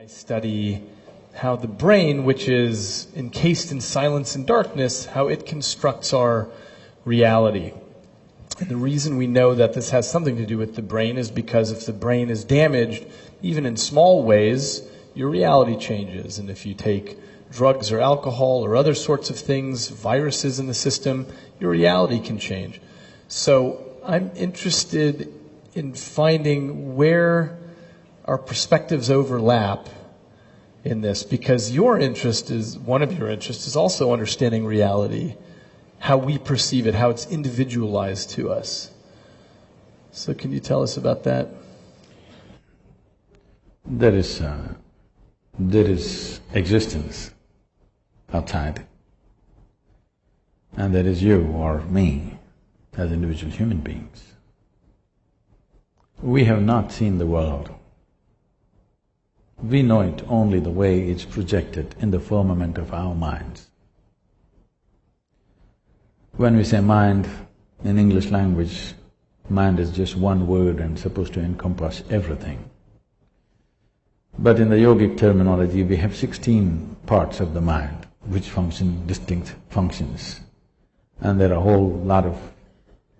I study how the brain, which is encased in silence and darkness, how it constructs our reality. And the reason we know that this has something to do with the brain is because if the brain is damaged, even in small ways, your reality changes. And if you take drugs or alcohol or other sorts of things, viruses in the system, your reality can change. So I'm interested in finding where our perspectives overlap in this, because one of your interests is also understanding reality, how we perceive it, how it's individualized to us. So can you tell us about that? There is existence outside, and there is you or me as individual human beings. We have not seen the world. We know it only the way it's projected in the firmament of our minds. When we say mind, in English language, mind is just one word and supposed to encompass everything. But in the yogic terminology, we have 16 parts of the mind which function distinct functions. And there are a whole lot of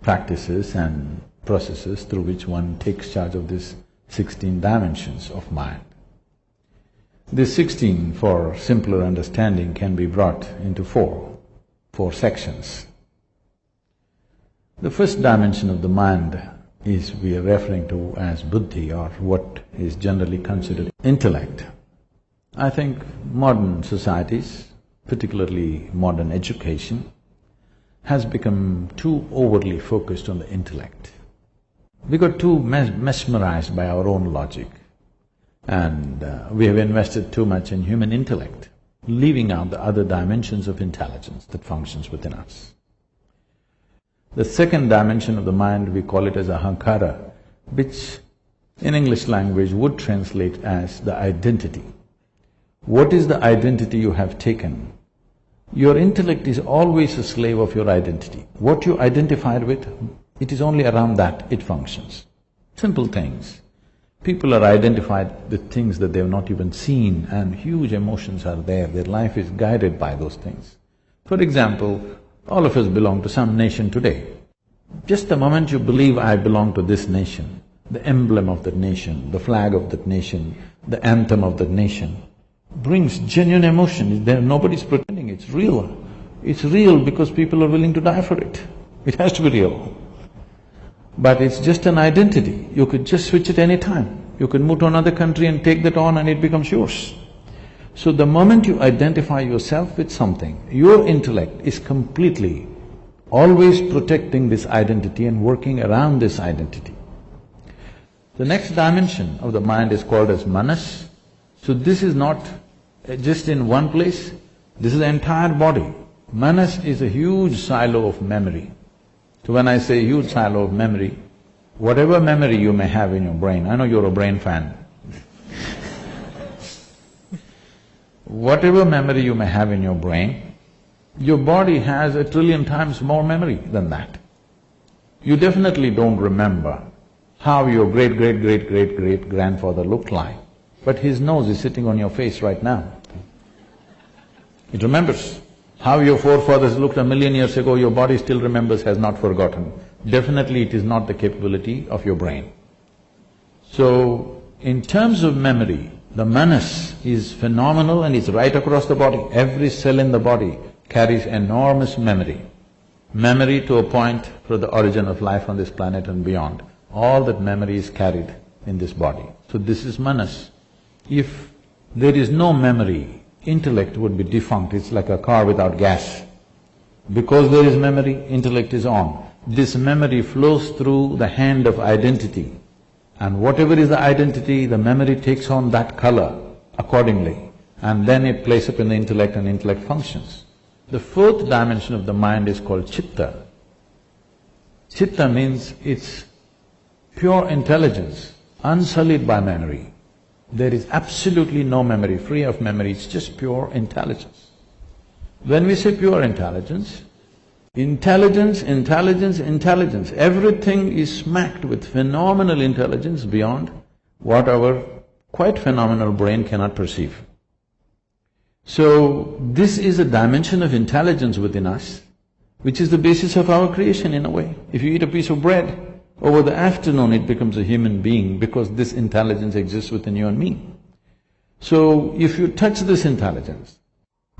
practices and processes through which one takes charge of these 16 dimensions of mind. These 16, for simpler understanding, can be brought into four sections. The first dimension of the mind is we are referring to as buddhi, or what is generally considered intellect. I think modern societies, particularly modern education, has become too overly focused on the intellect. We got too mesmerized by our own logic, and we have invested too much in human intellect, leaving out the other dimensions of intelligence that functions within us. The second dimension of the mind, we call it as ahankara, which in English language would translate as the identity. What is the identity you have taken? Your intellect is always a slave of your identity. What you identified with, it is only around that it functions. Simple things. People are identified with things that they've not even seen, and huge emotions are there, their life is guided by those things. For example, all of us belong to some nation today. Just the moment you believe, I belong to this nation, the emblem of that nation, the flag of that nation, the anthem of that nation, brings genuine emotion. Nobody's pretending, it's real. It's real because people are willing to die for it. It has to be real. But it's just an identity, you could just switch it any time. You could move to another country and take that on and it becomes yours. So the moment you identify yourself with something, your intellect is completely always protecting this identity and working around this identity. The next dimension of the mind is called as manas. So this is not just in one place, this is the entire body. Manas is a huge silo of memory. So when I say huge silo of memory, whatever memory you may have in your brain, I know you're a brain fan. Whatever memory you may have in your brain, your body has 1 trillion times more memory than that. You definitely don't remember how your great-great-great-great-great-grandfather looked like, but his nose is sitting on your face right now. It remembers. How your forefathers looked 1,000,000 years ago, your body still remembers, has not forgotten. Definitely it is not the capability of your brain. So, in terms of memory, the manas is phenomenal and it's right across the body. Every cell in the body carries enormous memory. Memory to a point for the origin of life on this planet and beyond. All that memory is carried in this body. So this is manas. If there is no memory, intellect would be defunct, it's like a car without gas. Because there is memory, intellect is on. This memory flows through the hand of identity, and whatever is the identity, the memory takes on that color accordingly, and then it plays up in the intellect and intellect functions. The fourth dimension of the mind is called chitta. Chitta means it's pure intelligence, unsullied by memory. There is absolutely no memory, free of memory, it's just pure intelligence. When we say pure intelligence, intelligence, everything is smacked with phenomenal intelligence beyond what our quite phenomenal brain cannot perceive. So, this is a dimension of intelligence within us, which is the basis of our creation in a way. If you eat a piece of bread, over the afternoon it becomes a human being because this intelligence exists within you and me. So, if you touch this intelligence,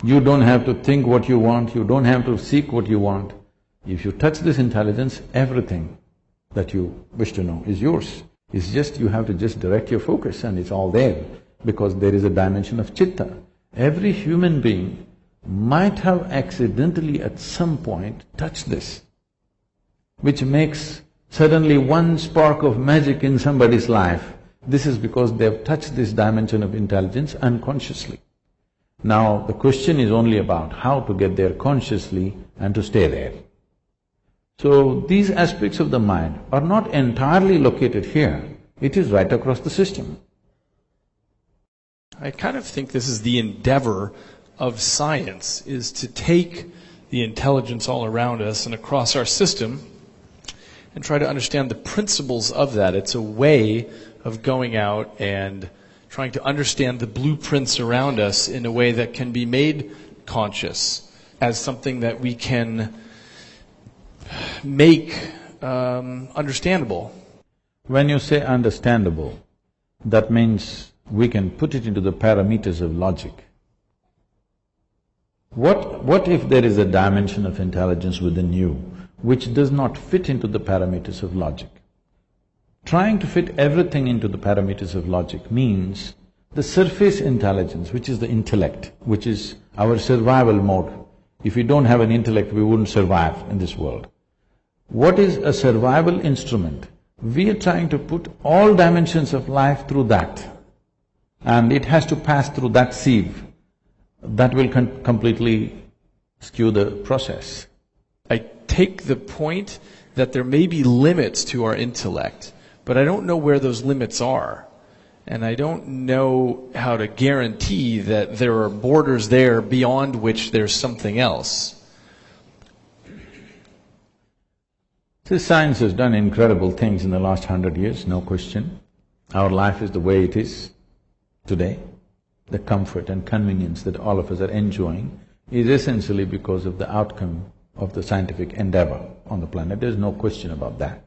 you don't have to think what you want, you don't have to seek what you want. If you touch this intelligence, everything that you wish to know is yours. It's just you have to just direct your focus and it's all there because there is a dimension of chitta. Every human being might have accidentally at some point touched this, which makes suddenly one spark of magic in somebody's life. This is because they've touched this dimension of intelligence unconsciously. Now, the question is only about how to get there consciously and to stay there. So, these aspects of the mind are not entirely located here, it is right across the system. I kind of think this is the endeavor of science, is to take the intelligence all around us and across our system and try to understand the principles of that. It's a way of going out and trying to understand the blueprints around us in a way that can be made conscious as something that we can make understandable. When you say understandable, that means we can put it into the parameters of logic. What if there is a dimension of intelligence within you which does not fit into the parameters of logic? Trying to fit everything into the parameters of logic means the surface intelligence, which is the intellect, which is our survival mode. If we don't have an intellect, we wouldn't survive in this world. What is a survival instrument? We are trying to put all dimensions of life through that, and it has to pass through that sieve. That will completely skew the process. I take the point that there may be limits to our intellect, but I don't know where those limits are. And I don't know how to guarantee that there are borders there beyond which there's something else. So science has done incredible things in the last 100 years, no question. Our life is the way it is today. The comfort and convenience that all of us are enjoying is essentially because of the outcome of the scientific endeavor on the planet. There's no question about that.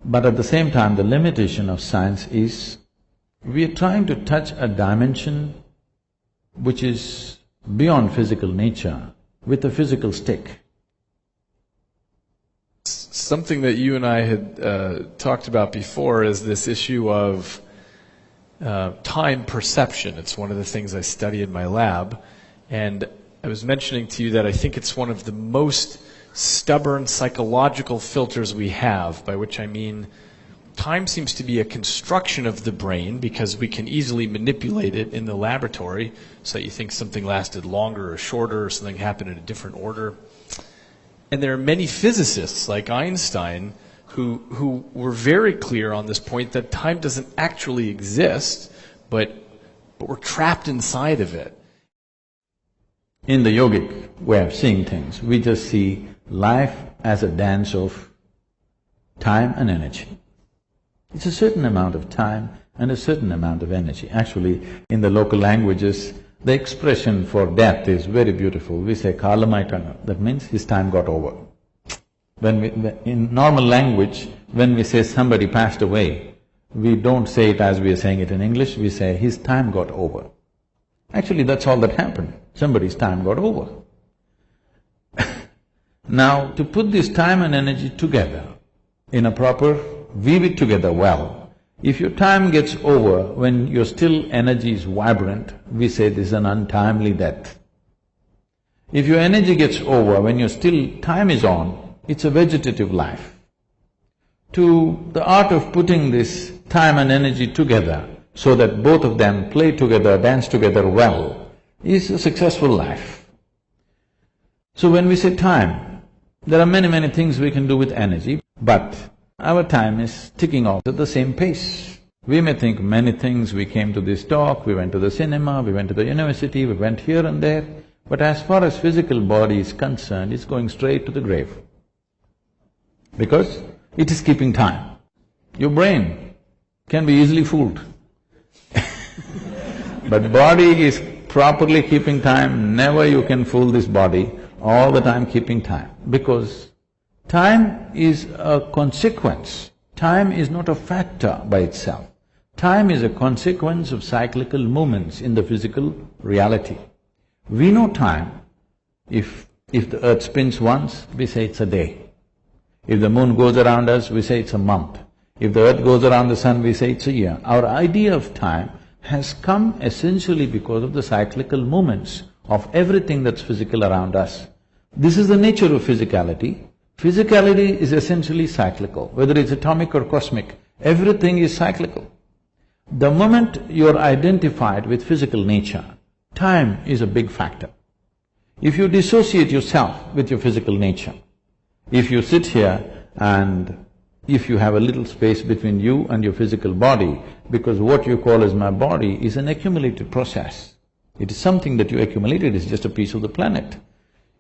But at the same time, the limitation of science is we are trying to touch a dimension which is beyond physical nature with a physical stick. Something that you and I had talked about before is this issue of time perception. It's one of the things I study in my lab, and I was mentioning to you that I think it's one of the most stubborn psychological filters we have, by which I mean time seems to be a construction of the brain because we can easily manipulate it in the laboratory so that you think something lasted longer or shorter or something happened in a different order. And there are many physicists like Einstein who were very clear on this point that time doesn't actually exist, but we're trapped inside of it. In the yogic way of seeing things, we just see life as a dance of time and energy. It's a certain amount of time and a certain amount of energy. Actually, in the local languages, the expression for death is very beautiful. We say kalamaitana, that means his time got over. In normal language, when we say somebody passed away, we don't say it as we are saying it in English, we say his time got over. Actually, that's all that happened. Somebody's time got over. Now, to put this time and energy together in a proper, weave it together well, if your time gets over when your still energy is vibrant, we say this is an untimely death. If your energy gets over when your still time is on, it's a vegetative life. To the art of putting this time and energy together so that both of them play together, dance together well, is a successful life. So when we say time, there are many things we can do with energy, but our time is ticking off at the same pace. We may think many things, we came to this talk, we went to the cinema, we went to the university, we went here and there, but as far as physical body is concerned, it's going straight to the grave. Because it is keeping time. Your brain can be easily fooled. But body is properly keeping time, never you can fool this body, all the time keeping time. Because time is a consequence, time is not a factor by itself. Time is a consequence of cyclical movements in the physical reality. We know time. If the earth spins once, we say it's a day. If the moon goes around us, we say it's a month. If the earth goes around the sun, we say it's a year. Our idea of time has come essentially because of the cyclical movements of everything that's physical around us. This is the nature of physicality. Physicality is essentially cyclical, whether it's atomic or cosmic, everything is cyclical. The moment you're identified with physical nature, time is a big factor. If you dissociate yourself with your physical nature, if you sit here and if you have a little space between you and your physical body, because what you call as my body is an accumulated process. It is something that you accumulated, it's just a piece of the planet.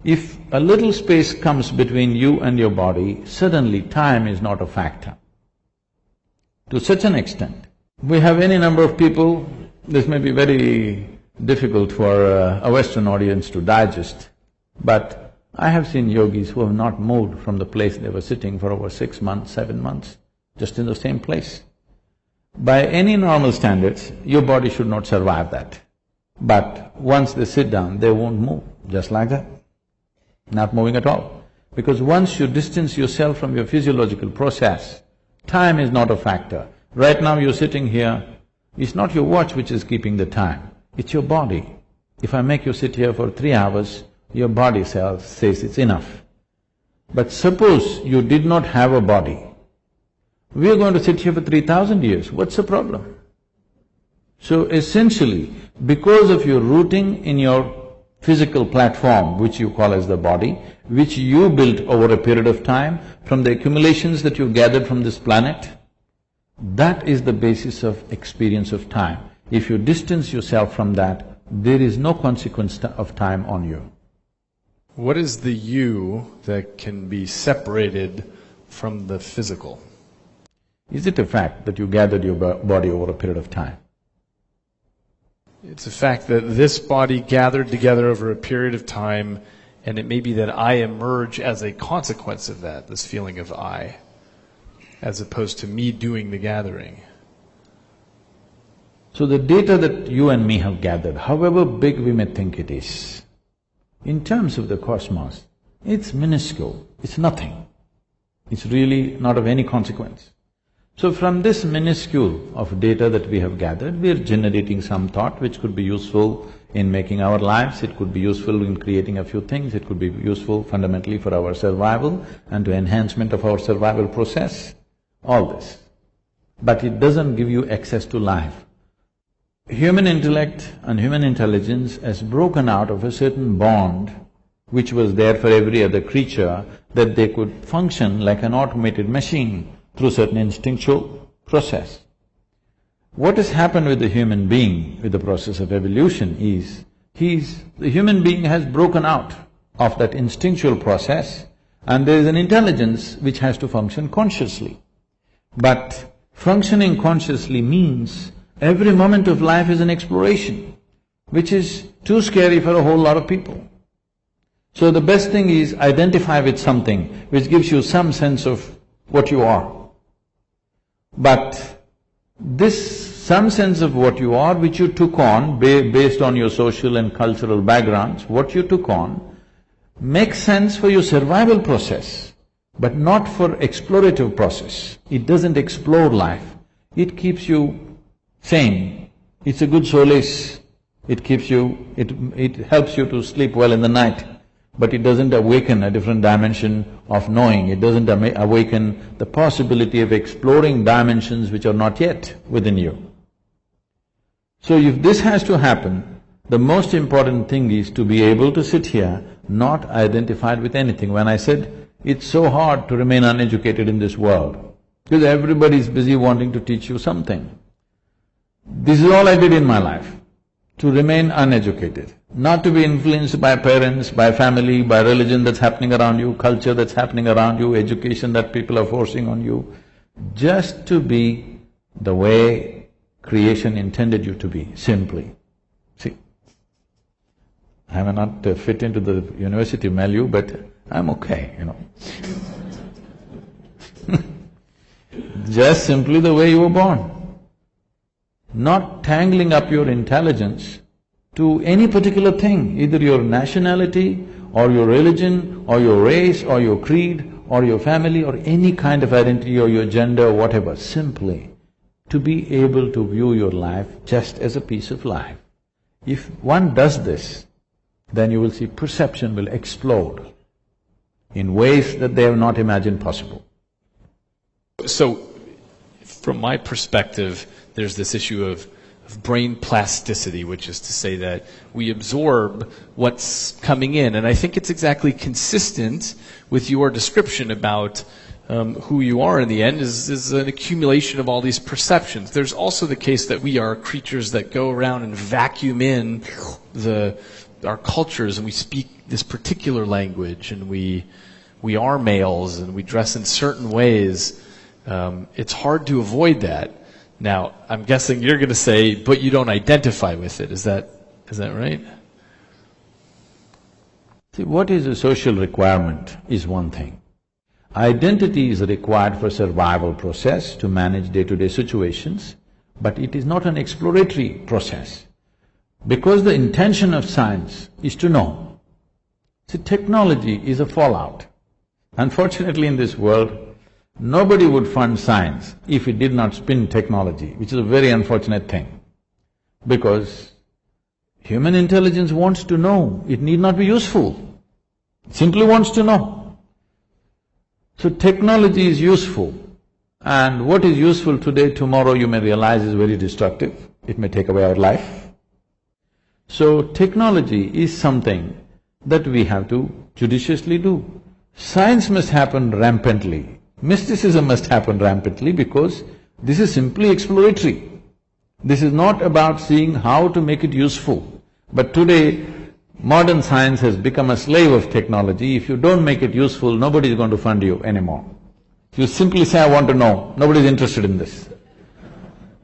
If a little space comes between you and your body, suddenly time is not a factor. To such an extent, we have any number of people, this may be very difficult for a Western audience to digest, but I have seen yogis who have not moved from the place they were sitting for over 6 months, 7 months, just in the same place. By any normal standards, your body should not survive that. But once they sit down, they won't move, just like that, not moving at all. Because once you distance yourself from your physiological process, time is not a factor. Right now you're sitting here, it's not your watch which is keeping the time, it's your body. If I make you sit here for 3 hours, your body says it's enough. But suppose you did not have a body, we are going to sit here for 3,000 years, what's the problem? So essentially, because of your rooting in your physical platform, which you call as the body, which you built over a period of time, from the accumulations that you gathered from this planet, that is the basis of experience of time. If you distance yourself from that, there is no consequence of time on you. What is the you that can be separated from the physical? Is it a fact that you gathered your body over a period of time? It's a fact that this body gathered together over a period of time, and it may be that I emerge as a consequence of that, this feeling of I, as opposed to me doing the gathering. So the data that you and me have gathered, however big we may think it is, in terms of the cosmos, it's minuscule, it's nothing. It's really not of any consequence. So from this minuscule of data that we have gathered, we are generating some thought which could be useful in making our lives, it could be useful in creating a few things, it could be useful fundamentally for our survival and to enhancement of our survival process, all this. But it doesn't give you access to life. Human intellect and human intelligence has broken out of a certain bond which was there for every other creature, that they could function like an automated machine through certain instinctual process. What has happened with the human being with the process of evolution is, the human being has broken out of that instinctual process and there is an intelligence which has to function consciously. But functioning consciously means every moment of life is an exploration, which is too scary for a whole lot of people. So the best thing is identify with something which gives you some sense of what you are. But this some sense of what you are, which you took on based on your social and cultural backgrounds, what you took on, makes sense for your survival process, but not for explorative process. It doesn't explore life, it keeps you sane, it's a good solace, it helps you to sleep well in the night. But it doesn't awaken a different dimension of knowing, it doesn't awaken the possibility of exploring dimensions which are not yet within you. So if this has to happen, the most important thing is to be able to sit here not identified with anything. When I said, it's so hard to remain uneducated in this world, because everybody is busy wanting to teach you something. This is all I did in my life, to remain uneducated. Not to be influenced by parents, by family, by religion that's happening around you, culture that's happening around you, education that people are forcing on you, just to be the way creation intended you to be, simply. See, I may not fit into the university milieu, but I'm okay, you know. Just simply the way you were born. Not tangling up your intelligence to any particular thing, either your nationality or your religion or your race or your creed or your family or any kind of identity or your gender or whatever, simply to be able to view your life just as a piece of life. If one does this, then you will see perception will explode in ways that they have not imagined possible. So, from my perspective, there's this issue of brain plasticity, which is to say that we absorb what's coming in. And I think it's exactly consistent with your description about who you are in the end is an accumulation of all these perceptions. There's also the case that we are creatures that go around and vacuum in our cultures, and we speak this particular language, and we are males, and we dress in certain ways. It's hard to avoid that. Now, I'm guessing you're going to say, but you don't identify with it. Is that right? See, what is a social requirement is one thing. Identity is required for survival process to manage day-to-day situations, but it is not an exploratory process. Because the intention of science is to know. See, technology is a fallout. Unfortunately, in this world, nobody would fund science if it did not spin technology, which is a very unfortunate thing. Because human intelligence wants to know, it need not be useful. It simply wants to know. So technology is useful, and what is useful today, tomorrow you may realize is very destructive. It may take away our life. So technology is something that we have to judiciously do. Science must happen rampantly. Mysticism must happen rampantly because this is simply exploratory. This is not about seeing how to make it useful. But today, modern science has become a slave of technology. If you don't make it useful, nobody is going to fund you anymore. If you simply say, I want to know, nobody is interested in this.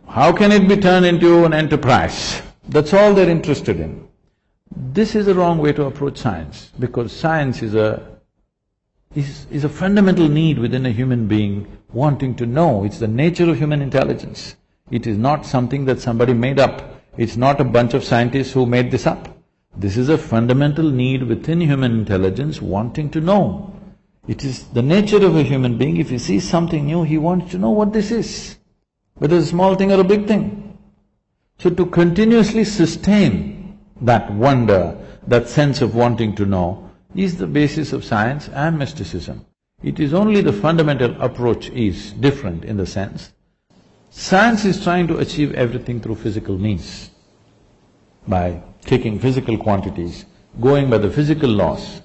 How can it be turned into an enterprise? That's all they're interested in. This is the wrong way to approach science, because science is a fundamental need within a human being wanting to know. It's the nature of human intelligence. It is not something that somebody made up. It's not a bunch of scientists who made this up. This is a fundamental need within human intelligence wanting to know. It is the nature of a human being, if he sees something new, he wants to know what this is, whether it's a small thing or a big thing. So to continuously sustain that wonder, that sense of wanting to know, is the basis of science and mysticism. It is only the fundamental approach is different in the sense, science is trying to achieve everything through physical means, by taking physical quantities, going by the physical laws.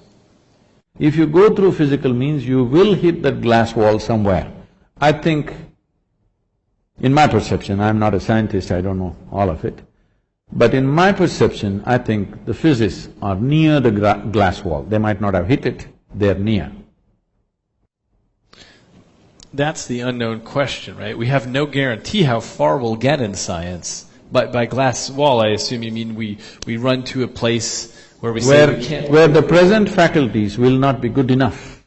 If you go through physical means, you will hit that glass wall somewhere. I think, in my perception, I'm not a scientist, I don't know all of it, but in my perception, I think the physicists are near the glass wall. They might not have hit it, they're near. That's the unknown question, right? We have no guarantee how far we'll get in science. But by glass wall, I assume you mean we run to a place where we say we can't… Where the present faculties will not be good enough.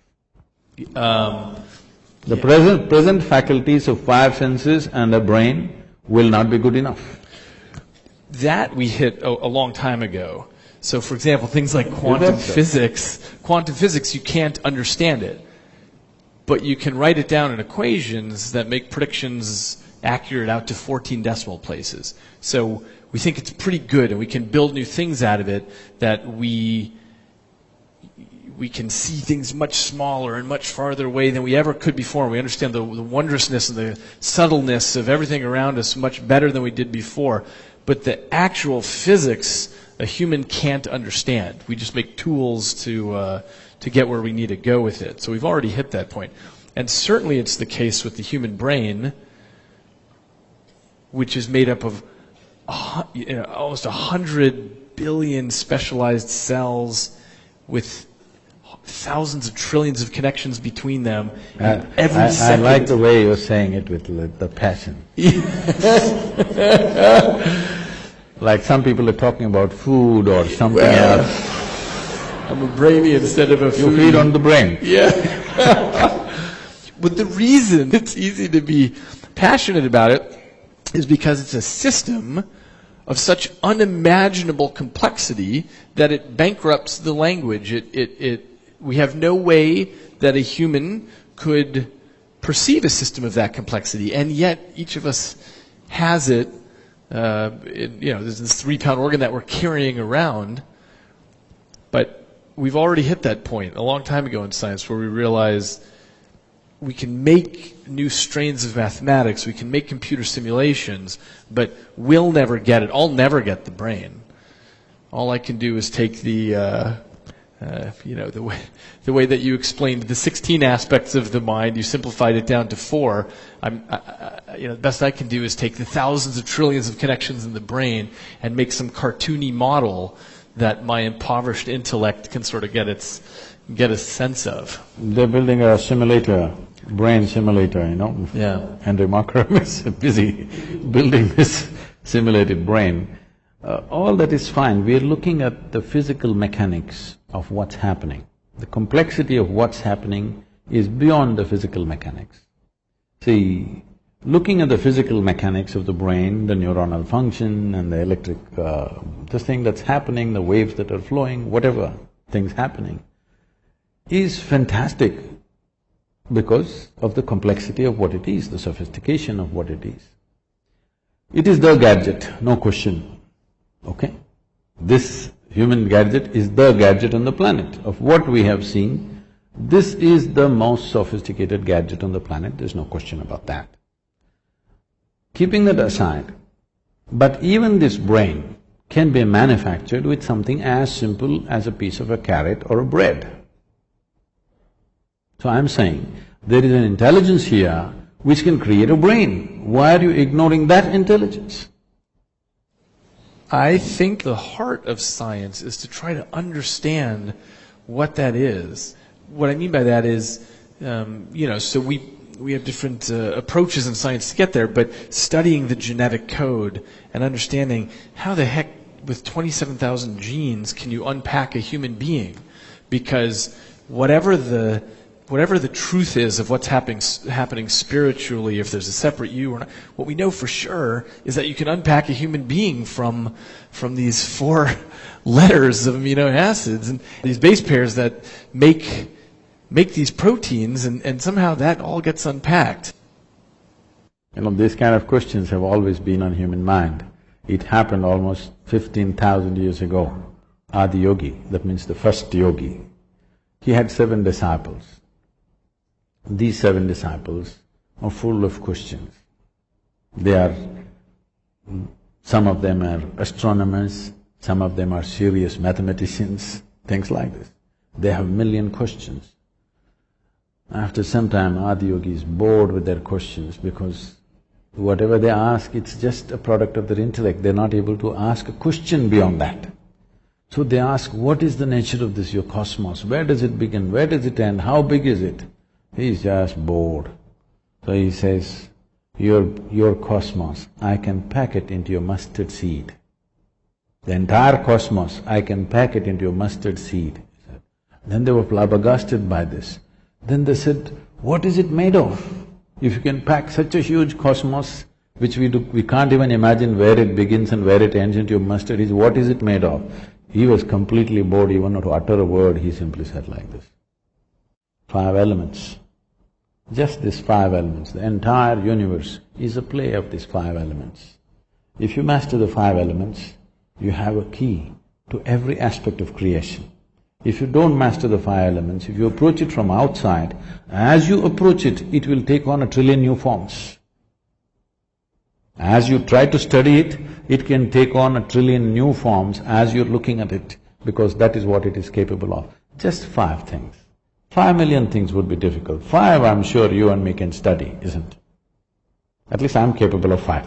The present faculties of five senses and the brain will not be good enough. That we hit a long time ago. So for example, things like quantum physics, you can't understand it. But you can write it down in equations that make predictions accurate out to 14 decimal places. So we think it's pretty good, and we can build new things out of it, that we can see things much smaller and much farther away than we ever could before. We understand the wondrousness and the subtleness of everything around us much better than we did before. But the actual physics, a human can't understand. We just make tools to get where we need to go with it. So we've already hit that point. And certainly it's the case with the human brain, which is made up of almost 100 billion specialized cells with thousands of trillions of connections between them. And every I second. like the way you're saying it with the passion. Like some people are talking about food or something else. I'm a brainy instead of a foodie. You feed on the brain. Yeah. But the reason it's easy to be passionate about it is because it's a system of such unimaginable complexity that it bankrupts the language. We have no way that a human could perceive a system of that complexity, and yet each of us has it. There's this 3-pound organ that we're carrying around, but we've already hit that point a long time ago in science where we realize we can make new strains of mathematics, we can make computer simulations, but we'll never get it. I'll never get the brain. All I can do is take the way that you explained the 16 aspects of the mind, you simplified it down to 4. The best I can do is take the thousands of trillions of connections in the brain and make some cartoony model that my impoverished intellect can sort of get a sense of. They're building a simulator, brain simulator, Yeah. Henry Markram is busy building this simulated brain. All that is fine. We're looking at the physical mechanics of what's happening. The complexity of what's happening is beyond the physical mechanics. See, looking at the physical mechanics of the brain, the neuronal function and the electric… this thing that's happening, the waves that are flowing, whatever things happening, is fantastic because of the complexity of what it is, the sophistication of what it is. It is the gadget, no question, okay? This human gadget is the gadget on the planet. Of what we have seen, this is the most sophisticated gadget on the planet, there's no question about that. Keeping that aside, but even this brain can be manufactured with something as simple as a piece of a carrot or a bread. So I'm saying, there is an intelligence here which can create a brain. Why are you ignoring that intelligence? I think the heart of science is to try to understand what that is. What I mean by that is, so we have different approaches in science to get there, but studying the genetic code and understanding how the heck with 27,000 genes can you unpack a human being? Because whatever the truth is of what's happening spiritually, if there's a separate you or not, what we know for sure is that you can unpack a human being from these 4 letters of amino acids and these base pairs that make these proteins, and somehow that all gets unpacked. These kind of questions have always been on human mind. It happened almost 15,000 years ago. Adi Yogi, that means the first yogi, he had 7 disciples. These 7 disciples are full of questions. Some of them are astronomers, some of them are serious mathematicians, things like this. They have 1,000,000 questions. After some time, Adi Yogi is bored with their questions because whatever they ask, it's just a product of their intellect. They're not able to ask a question beyond that. So they ask, what is the nature of this, your cosmos? Where does it begin? Where does it end? How big is it? He's just bored. So he says, your cosmos, I can pack it into your mustard seed. The entire cosmos, I can pack it into your mustard seed. Then they were flabbergasted by this. Then they said, what is it made of? If you can pack such a huge cosmos, which we can't even imagine where it begins and where it ends into your mustard seed, what is it made of? He was completely bored, even not to utter a word, he simply said like this. 5 elements. Just these 5 elements, the entire universe is a play of these 5 elements. If you master the 5 elements, you have a key to every aspect of creation. If you don't master the 5 elements, if you approach it from outside, as you approach it, it will take on 1,000,000,000,000 new forms. As you try to study it, it can take on 1,000,000,000,000 new forms as you're looking at it, because that is what it is capable of. Just 5 things. 5,000,000 things would be difficult. 5, I'm sure you and me can study, isn't it? At least I'm capable of 5.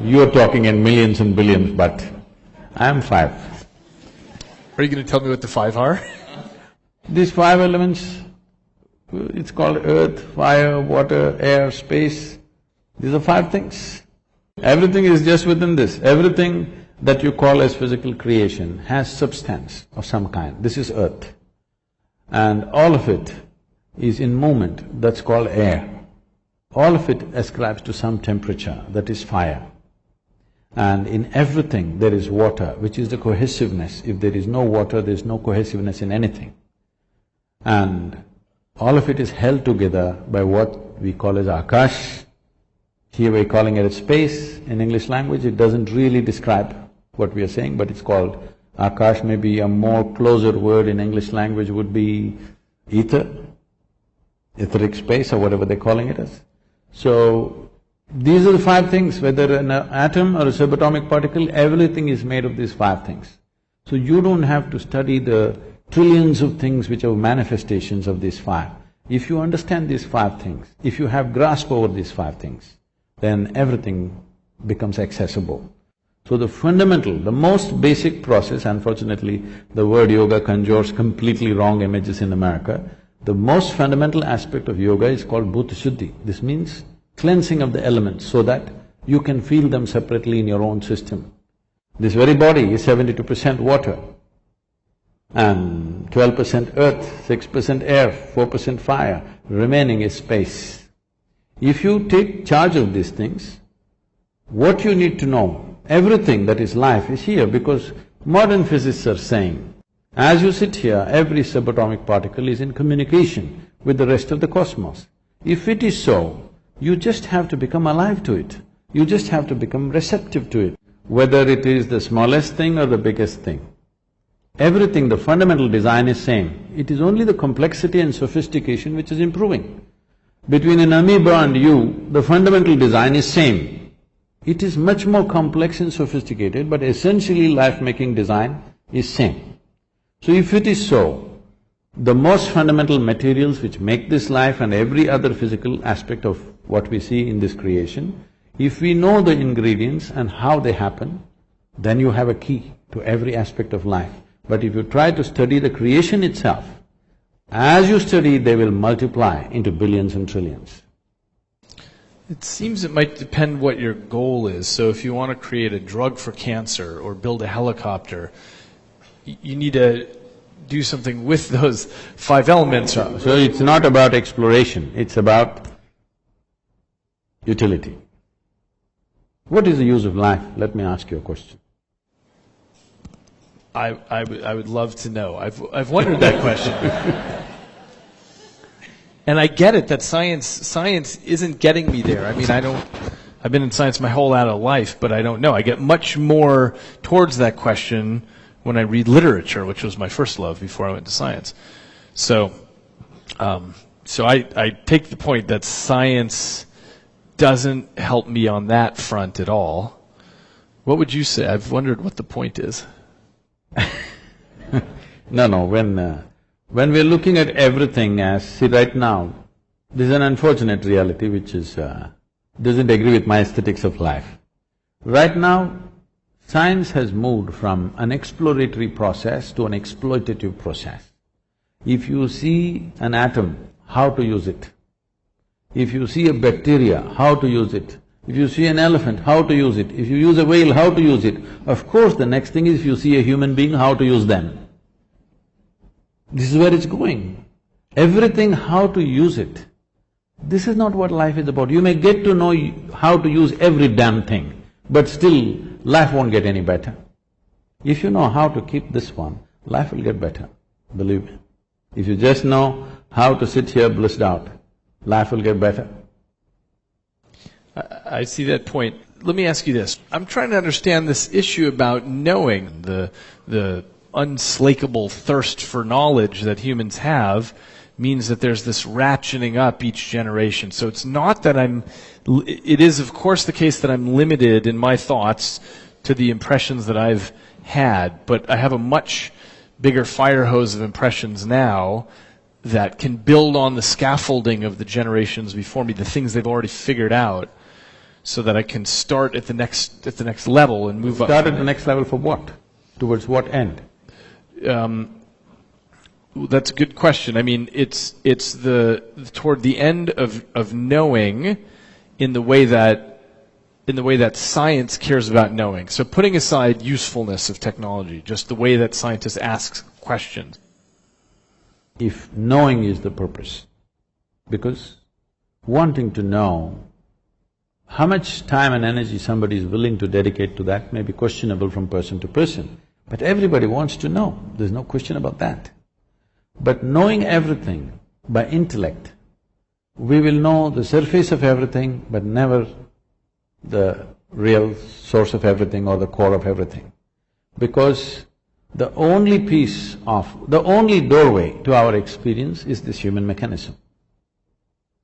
You're talking in millions and billions, but I'm 5. Are you going to tell me what the 5 are? These five elements, it's called earth, fire, water, air, space. These are five things. Everything is just within this. Everything that you call as physical creation has substance of some kind. This is earth. And all of it is in movement, that's called air. All of it ascribes to some temperature, that is fire. And in everything there is water, which is the cohesiveness. If there is no water, there is no cohesiveness in anything. And all of it is held together by what we call as akash. Here we're calling it space. In English language, it doesn't really describe what we are saying, but it's called akash. Maybe a more closer word in English language would be ether, etheric space or whatever they're calling it as. So, these are the five things, whether an atom or a subatomic particle, everything is made of these five things. So you don't have to study the trillions of things which are manifestations of these five. If you understand these five things, if you have grasp over these five things, then everything becomes accessible. So the fundamental, the most basic process, unfortunately the word yoga conjures completely wrong images in America. The most fundamental aspect of yoga is called bhuta shuddhi. This means cleansing of the elements so that you can feel them separately in your own system. This very body is 72% water and 12% earth, 6% air, 4% fire, remaining is space. If you take charge of these things, what you need to know, everything that is life is here, because modern physicists are saying, as you sit here, every subatomic particle is in communication with the rest of the cosmos. If it is so, you just have to become alive to it. You just have to become receptive to it, whether it is the smallest thing or the biggest thing. Everything, the fundamental design is same. It is only the complexity and sophistication which is improving. Between an amoeba and you, the fundamental design is same. It is much more complex and sophisticated, but essentially life-making design is same. So if it is so, the most fundamental materials which make this life and every other physical aspect of what we see in this creation, if we know the ingredients and how they happen, then you have a key to every aspect of life. But if you try to study the creation itself, as you study, they will multiply into billions and trillions. It seems it might depend what your goal is. So if you want to create a drug for cancer or build a helicopter, you need to do something with those five elements. So it's not about exploration, it's about utility. What is the use of life? Let me ask you a question. I would love to know. I've wondered that question. And I get it that science isn't getting me there. I mean, I've been in science my whole adult life, but I don't know. I get much more towards that question when I read literature, which was my first love before I went to science. So I take the point that science doesn't help me on that front at all. What would you say? I've wondered what the point is. No, when we're looking at everything as… See, right now, this is an unfortunate reality which is… doesn't agree with my aesthetics of life. Right now, science has moved from an exploratory process to an exploitative process. If you see an atom, how to use it. If you see a bacteria, how to use it. If you see an elephant, how to use it. If you use a whale, how to use it. Of course, the next thing is if you see a human being, how to use them. This is where it's going. Everything, how to use it. This is not what life is about. You may get to know how to use every damn thing, but still, life won't get any better. If you know how to keep this one, life will get better, believe me. If you just know how to sit here blissed out, life will get better. I see that point. Let me ask you this. I'm trying to understand this issue about knowing, the unslakable thirst for knowledge that humans have means that there's this ratcheting up each generation. So it's not that it is of course the case that I'm limited in my thoughts to the impressions that I've had, but I have a much bigger fire hose of impressions now that can build on the scaffolding of the generations before me, the things they've already figured out, so that I can start at the next level and move up. Start at the next level for what? Towards what end? That's a good question. I mean, it's toward the end of knowing in the way that science cares about knowing. So putting aside usefulness of technology, just the way that scientists ask questions. If knowing is the purpose, because wanting to know, how much time and energy somebody is willing to dedicate to that may be questionable from person to person, but everybody wants to know, there's no question about that. But knowing everything by intellect, we will know the surface of everything but never the real source of everything or the core of everything. Because the only the only doorway to our experience is this human mechanism.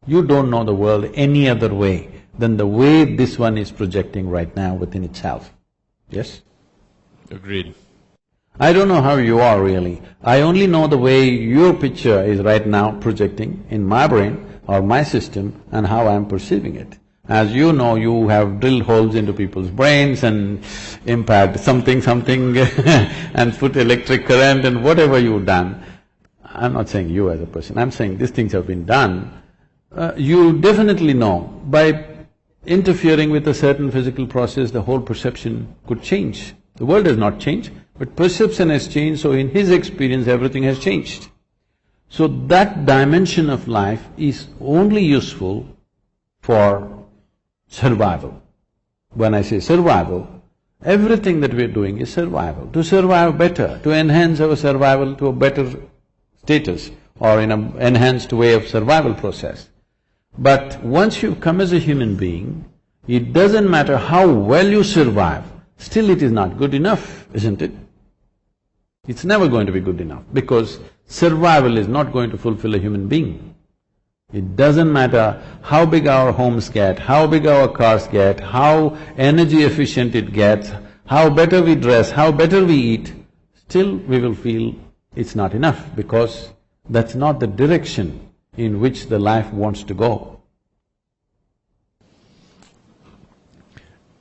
You don't know the world any other way than the way this one is projecting right now within itself. Yes? Agreed. I don't know how you are really. I only know the way your picture is right now projecting in my brain or my system and how I'm perceiving it. As you know, you have drilled holes into people's brains and impact something and put electric current and whatever you've done. I'm not saying you as a person, I'm saying these things have been done. You definitely know by interfering with a certain physical process, the whole perception could change. The world has not changed, but perception has changed, so in his experience everything has changed. So that dimension of life is only useful for survival. When I say survival, everything that we're doing is survival. To survive better, to enhance our survival to a better status or in an enhanced way of survival process. But once you come as a human being, it doesn't matter how well you survive, still it is not good enough, isn't it? It's never going to be good enough because survival is not going to fulfill a human being. It doesn't matter how big our homes get, how big our cars get, how energy efficient it gets, how better we dress, how better we eat, still we will feel it's not enough because that's not the direction in which the life wants to go.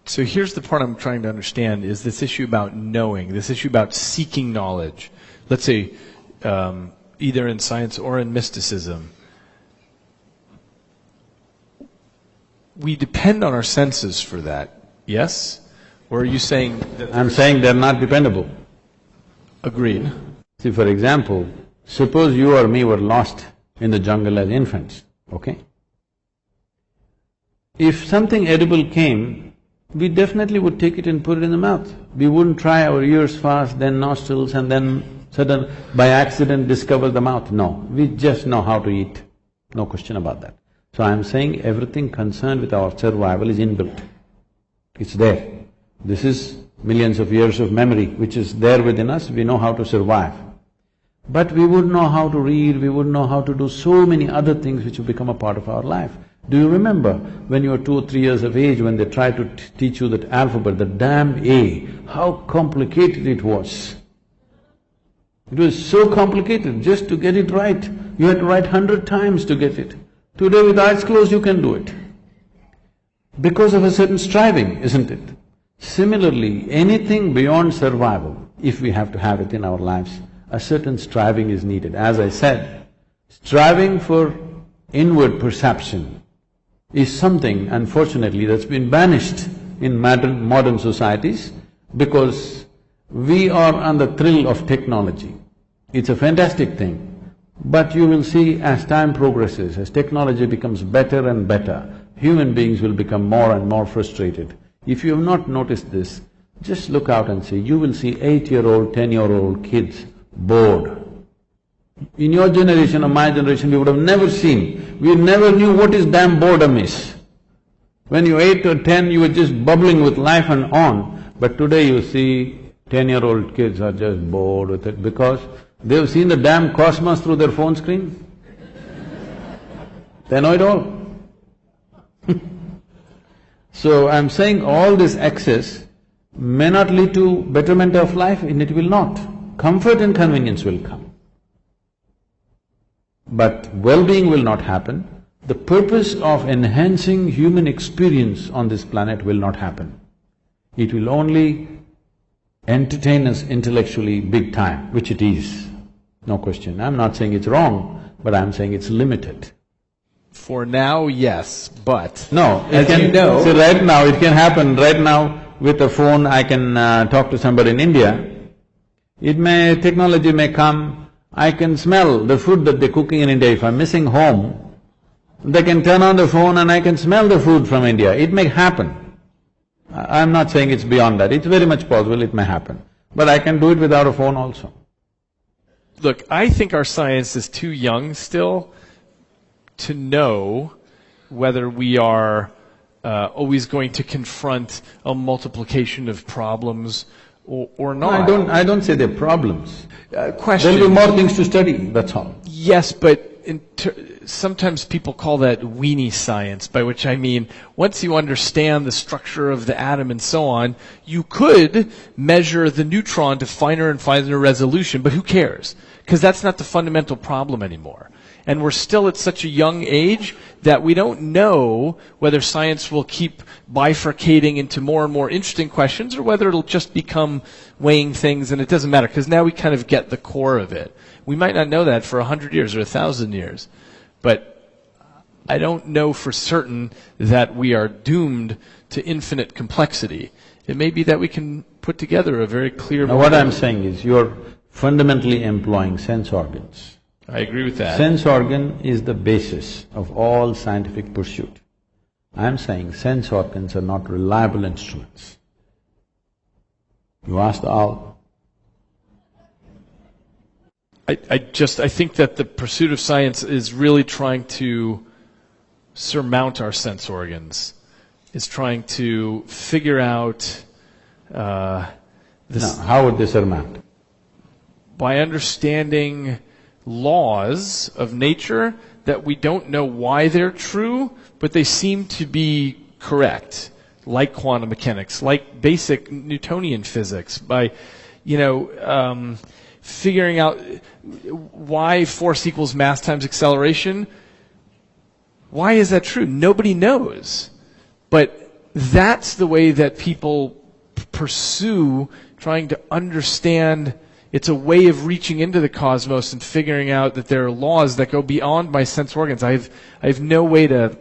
So here's the part I'm trying to understand, is this issue about knowing, this issue about seeking knowledge. Let's say, either in science or in mysticism. We depend on our senses for that, yes? Or are you saying that… I'm saying they're not dependable. Agreed. See, for example, suppose you or me were lost in the jungle as infants, okay? If something edible came, we definitely would take it and put it in the mouth. We wouldn't try our ears first, then nostrils, and then by accident discover the mouth. No, we just know how to eat, no question about that. So I'm saying everything concerned with our survival is inbuilt. It's there. This is millions of years of memory which is there within us, we know how to survive. But we wouldn't know how to read, we wouldn't know how to do so many other things which have become a part of our life. Do you remember when you were 2 or 3 years of age, when they tried to teach you that alphabet, the damn A, how complicated it was? It was so complicated just to get it right. You had to write 100 times to get it. Today with eyes closed you can do it. Because of a certain striving, isn't it? Similarly, anything beyond survival, if we have to have it in our lives, a certain striving is needed. As I said, striving for inward perception is something, unfortunately, that's been banished in modern societies because we are on the thrill of technology. It's a fantastic thing, but you will see as time progresses, as technology becomes better and better, human beings will become more and more frustrated. If you have not noticed this, just look out and see, you will see 8-year-old, 10-year-old kids bored. In your generation or my generation, we would have never seen, we never knew what is damn boredom is. When you were 8 or 10, you were just bubbling with life and on, but today you see 10-year-old kids are just bored with it because they've seen the damn cosmos through their phone screen. They know it all. So I'm saying all this excess may not lead to betterment of life, and it will not. Comfort and convenience will come. But well-being will not happen. The purpose of enhancing human experience on this planet will not happen. It will only entertain us intellectually big time, which it is. no question. I'm not saying it's wrong, but I'm saying it's limited. For now, yes, but No, as you know… So right now, it can happen. Right now, with a phone, I can talk to somebody in India. Technology may come, I can smell the food that they're cooking in India. If I'm missing home, they can turn on the phone and I can smell the food from India. It may happen. I'm not saying it's beyond that. It's very much possible it may happen. But I can do it without a phone also. Look, I think our science is too young still to know whether we are always going to confront a multiplication of problems or not. I don't say they're problems. Question. There'll be more things to study, that's all. Yes, but sometimes people call that weenie science, by which I mean once you understand the structure of the atom and so on, you could measure the neutron to finer and finer resolution, but who cares? Because that's not the fundamental problem anymore. And we're still at such a young age that we don't know whether science will keep bifurcating into more and more interesting questions or whether it'll just become weighing things and it doesn't matter, because now we kind of get the core of it. We might not know that for 100 years or 1,000 years, but I don't know for certain that we are doomed to infinite complexity. It may be that we can put together a very clear… Now what I'm saying is, you're fundamentally employing sense organs. I agree with that. Sense organ is the basis of all scientific pursuit. I'm saying sense organs are not reliable instruments. You ask the owl. I think that the pursuit of science is really trying to surmount our sense organs, is trying to figure out this… Now, how would they surmount? By understanding laws of nature that we don't know why they're true, but they seem to be correct, like quantum mechanics, like basic Newtonian physics, by, figuring out why force equals mass times acceleration. Why is that true? Nobody knows. But that's the way that people pursue trying to understand. It's a way of reaching into the cosmos and figuring out that there are laws that go beyond my sense organs. I have no way to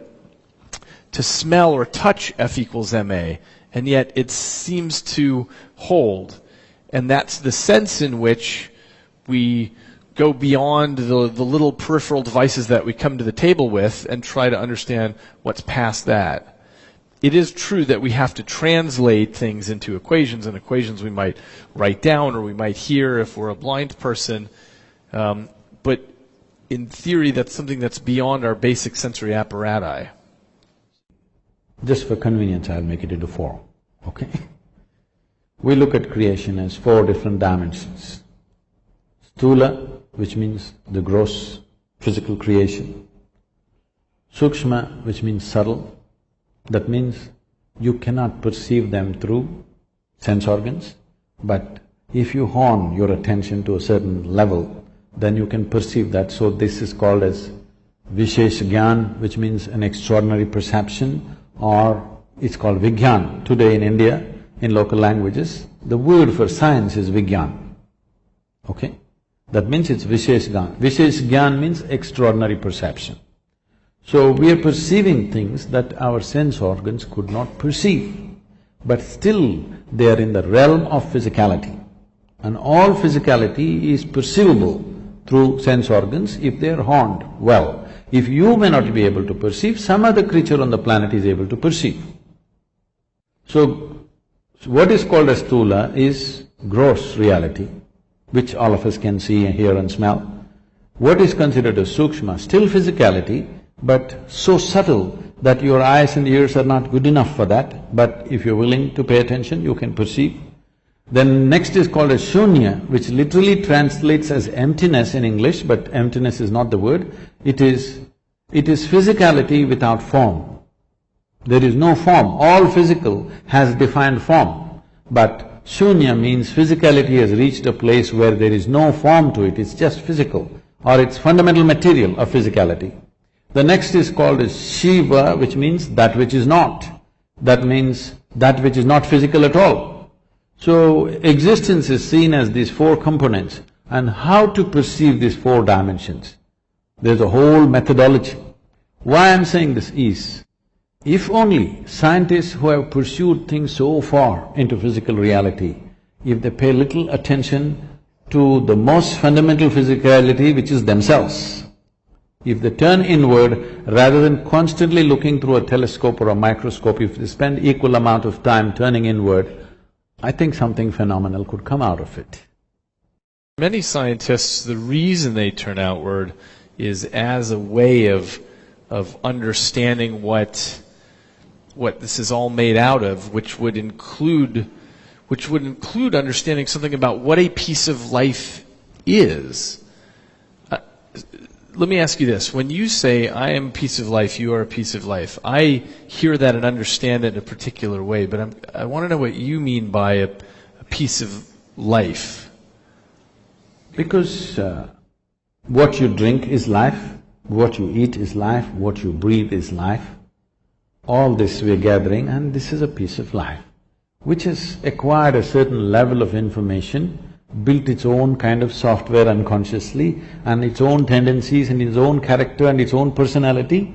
smell or touch F equals ma, and yet it seems to hold. And that's the sense in which we go beyond the little peripheral devices that we come to the table with and try to understand what's past that. It is true that we have to translate things into equations, and equations we might write down or we might hear if we're a blind person. But in theory, that's something that's beyond our basic sensory apparatus. Just for convenience, I'll make it into four, okay? We look at creation as four different dimensions. Sthula, which means the gross physical creation. Sukshma, which means subtle. That means you cannot perceive them through sense organs, but if you hone your attention to a certain level, then you can perceive that. So this is called as Vishesh Gyan, which means an extraordinary perception, or it's called Vigyan. Today in India, in local languages, the word for science is Vigyan, okay? That means it's Vishesh Gyan. Vishesh Gyan means extraordinary perception. So we are perceiving things that our sense organs could not perceive, but still they are in the realm of physicality. And all physicality is perceivable through sense organs if they are honed well. If you may not be able to perceive, some other creature on the planet is able to perceive. So what is called as sthula is gross reality, which all of us can see and hear and smell. What is considered as sukshma, still physicality, but so subtle that your eyes and ears are not good enough for that, but if you're willing to pay attention, you can perceive. Then next is called as shunya, which literally translates as emptiness in English, but emptiness is not the word. It is physicality without form. There is no form. All physical has defined form, but shunya means physicality has reached a place where there is no form to it, it's just physical, or it's fundamental material of physicality. The next is called as Shiva, which means that which is not. That means that which is not physical at all. So existence is seen as these four components. and how to perceive these four dimensions. There's a whole methodology. Why I'm saying this is, if only scientists who have pursued things so far into physical reality, if they pay little attention to the most fundamental physicality, which is themselves, if they turn inward rather than constantly looking through a telescope or a microscope, if they spend equal amount of time turning inward, I think something phenomenal could come out of it. Many scientists, the reason they turn outward is as a way of understanding what this is all made out of, which would include understanding something about what a piece of life is. Let me ask you this. When you say, I am a piece of life, you are a piece of life, I hear that and understand it in a particular way, but I want to know what you mean by a piece of life. Because what you drink is life, what you eat is life, what you breathe is life. All this we're gathering, and this is a piece of life, which has acquired a certain level of information, built its own kind of software unconsciously, and its own tendencies and its own character and its own personality,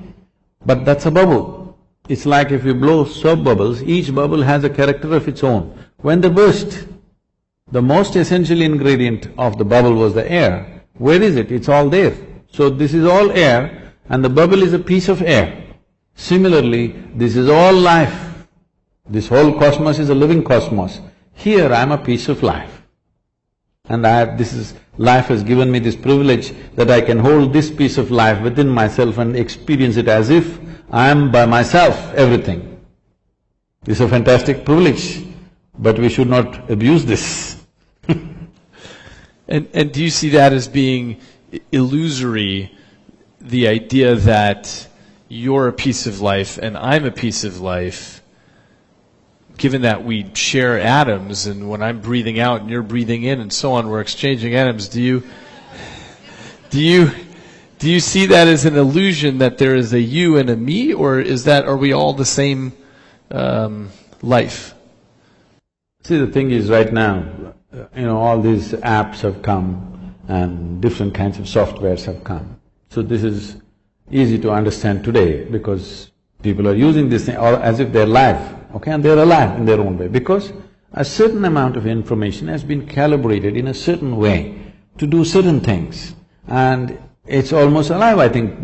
but that's a bubble. It's like if you blow soap bubbles, each bubble has a character of its own. When they burst, the most essential ingredient of the bubble was the air. Where is it? It's all there. So this is all air, and the bubble is a piece of air. Similarly, this is all life. This whole cosmos is a living cosmos. Here I'm a piece of life. And life has given me this privilege that I can hold this piece of life within myself and experience it as if I am by myself everything. This is a fantastic privilege, but we should not abuse this. And do you see that as being illusory, the idea that you're a piece of life and I'm a piece of life, given that we share atoms, and when I'm breathing out and you're breathing in and so on, we're exchanging atoms, do you see that as an illusion that there is a you and a me, or are we all the same life? See, the thing is, right now, all these apps have come and different kinds of softwares have come. So this is easy to understand today because people are using this thing as if they're live, okay, and they're alive in their own way, because a certain amount of information has been calibrated in a certain way to do certain things, and it's almost alive. I think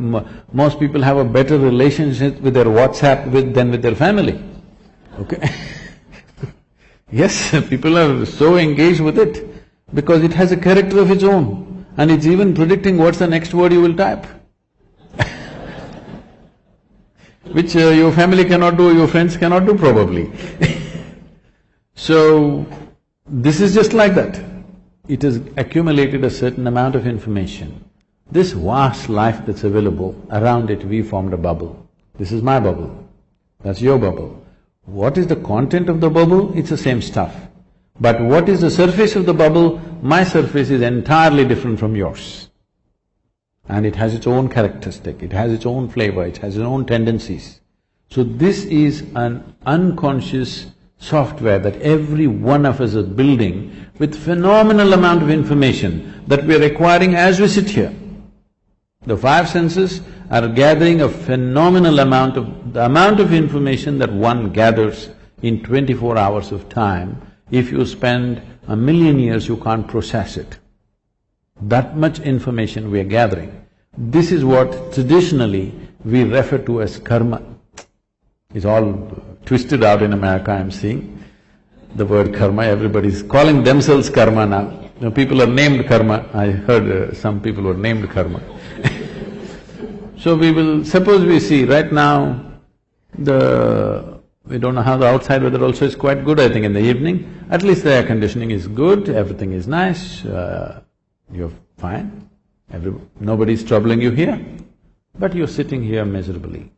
most people have a better relationship with their WhatsApp than with their family, okay? Yes, people are so engaged with it because it has a character of its own, and it's even predicting what's the next word you will type. Which your family cannot do, your friends cannot do probably. So, this is just like that. It has accumulated a certain amount of information. This vast life that's available, around it we formed a bubble. This is my bubble, that's your bubble. What is the content of the bubble? It's the same stuff. But what is the surface of the bubble? My surface is entirely different from yours. And it has its own characteristic, it has its own flavor, it has its own tendencies. So this is an unconscious software that every one of us is building with phenomenal amount of information that we are acquiring as we sit here. The five senses are gathering a phenomenal the amount of information that one gathers in 24 hours of time. If you spend 1,000,000 years, you can't process it. That much information we are gathering. This is what traditionally we refer to as karma. It's all twisted out in America, I'm seeing. The word karma, everybody's calling themselves karma now. People are named karma. I heard some people were named karma. So suppose we see right now, we don't know how the outside weather also is quite good, I think in the evening. At least the air conditioning is good, everything is nice, you're fine. Nobody's troubling you here, but you're sitting here miserably.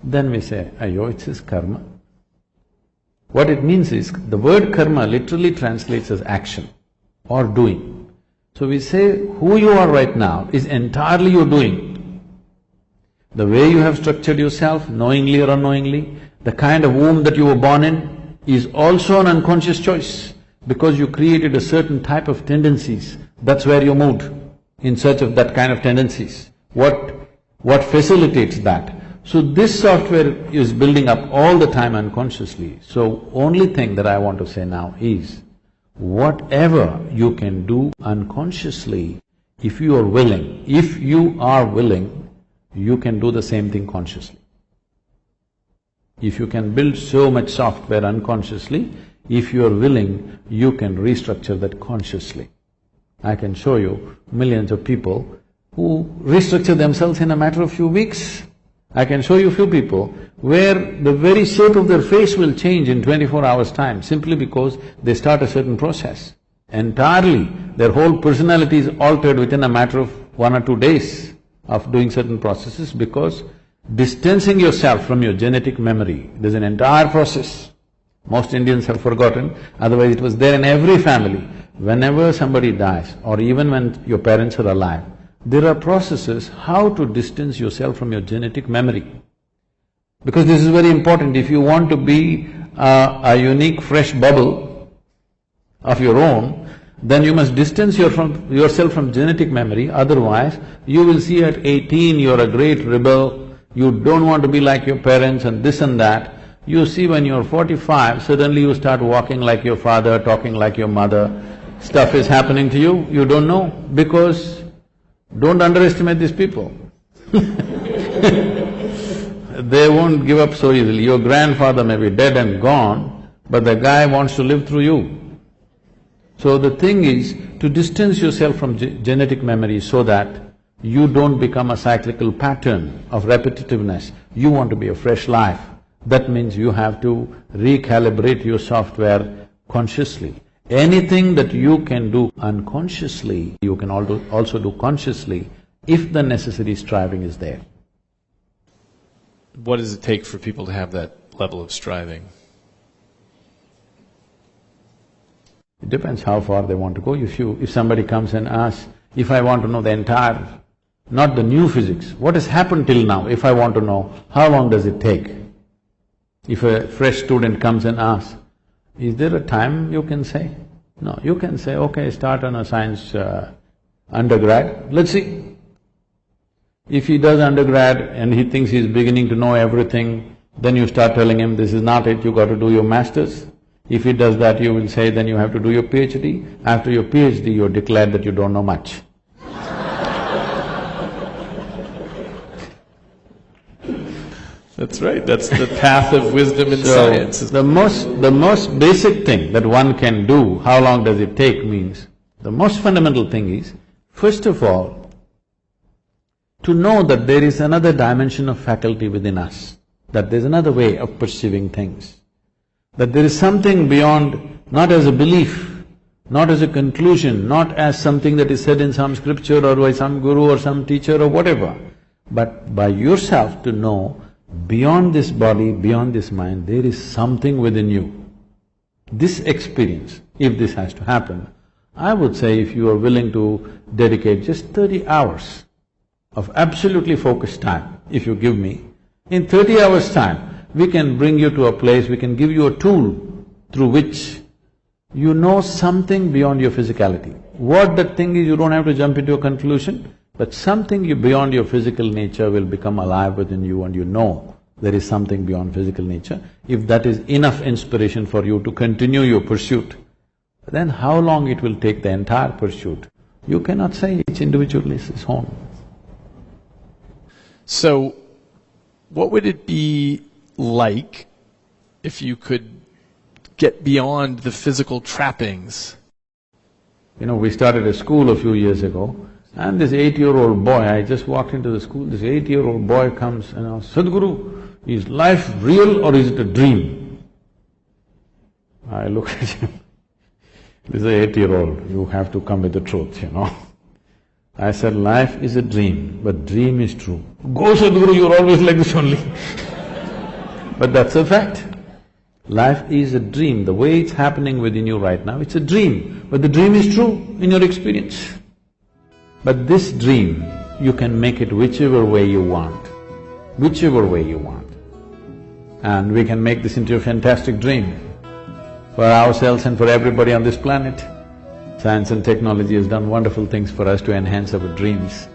Then we say, ayo, it is karma. What it means is, the word karma literally translates as action or doing. So we say, who you are right now is entirely your doing. The way you have structured yourself, knowingly or unknowingly, the kind of womb that you were born in is also an unconscious choice. Because you created a certain type of tendencies, that's where you moved, in search of that kind of tendencies. What facilitates that? So this software is building up all the time unconsciously. So only thing that I want to say now is, whatever you can do unconsciously, if you are willing, you can do the same thing consciously. If you can build so much software unconsciously, if you are willing, you can restructure that consciously. I can show you millions of people who restructure themselves in a matter of few weeks. I can show you few people where the very shape of their face will change in 24 hours' time simply because they start a certain process. Entirely, their whole personality is altered within a matter of 1 or 2 days of doing certain processes, because distancing yourself from your genetic memory, there's an entire process. Most Indians have forgotten, otherwise it was there in every family. Whenever somebody dies, or even when your parents are alive, there are processes how to distance yourself from your genetic memory. Because this is very important. If you want to be a unique fresh bubble of your own, then you must distance yourself from genetic memory, otherwise you will see at 18 you're a great rebel, you don't want to be like your parents and this and that. You see when you're 45, suddenly you start walking like your father, talking like your mother, stuff is happening to you, you don't know, because don't underestimate these people. They won't give up so easily. Your grandfather may be dead and gone, but the guy wants to live through you. So the thing is to distance yourself from genetic memory so that you don't become a cyclical pattern of repetitiveness. You want to be a fresh life. That means you have to recalibrate your software consciously. Anything that you can do unconsciously, you can also do consciously if the necessary striving is there. What does it take for people to have that level of striving? It depends how far they want to go. If somebody comes and asks, if I want to know the entire, not the new physics, what has happened till now, if I want to know, how long does it take? If a fresh student comes and asks, is there a time you can say? No, you can say, okay, start on a science undergrad, let's see. If he does undergrad and he thinks he's beginning to know everything, then you start telling him, this is not it, you got to do your masters. If he does that, you will say, then you have to do your PhD. After your PhD, you're declared that you don't know much. That's right, that's the path of wisdom in science. The most basic thing that one can do, how long does it take, means, the most fundamental thing is, first of all, to know that there is another dimension of faculty within us, that there's another way of perceiving things, that there is something beyond, not as a belief, not as a conclusion, not as something that is said in some scripture or by some guru or some teacher or whatever, but by yourself to know, beyond this body, beyond this mind, there is something within you. This experience, if this has to happen, I would say if you are willing to dedicate just 30 hours of absolutely focused time, if you give me, in 30 hours' time, we can bring you to a place, we can give you a tool through which you know something beyond your physicality. What that thing is, you don't have to jump into a conclusion, but something beyond your physical nature will become alive within you and you know there is something beyond physical nature. If that is enough inspiration for you to continue your pursuit, then how long it will take the entire pursuit, you cannot say, each individual is his own. So, what would it be like if you could get beyond the physical trappings? You know, we started a school a few years ago, and this 8-year-old boy, I just walked into the school, this 8-year-old boy comes and asks, Sadhguru, is life real or is it a dream? I look at him, this is an 8-year-old, you have to come with the truth, you know. I said, life is a dream, but dream is true. Go Sadhguru, you're always like this only. But that's a fact. Life is a dream, the way it's happening within you right now, it's a dream, but the dream is true in your experience. But this dream, you can make it whichever way you want, whichever way you want. And we can make this into a fantastic dream. for ourselves and for everybody on this planet. Science and technology has done wonderful things for us to enhance our dreams,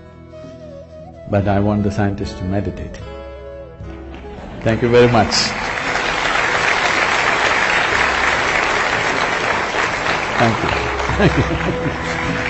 but I want the scientists to meditate. Thank you very much. Thank you.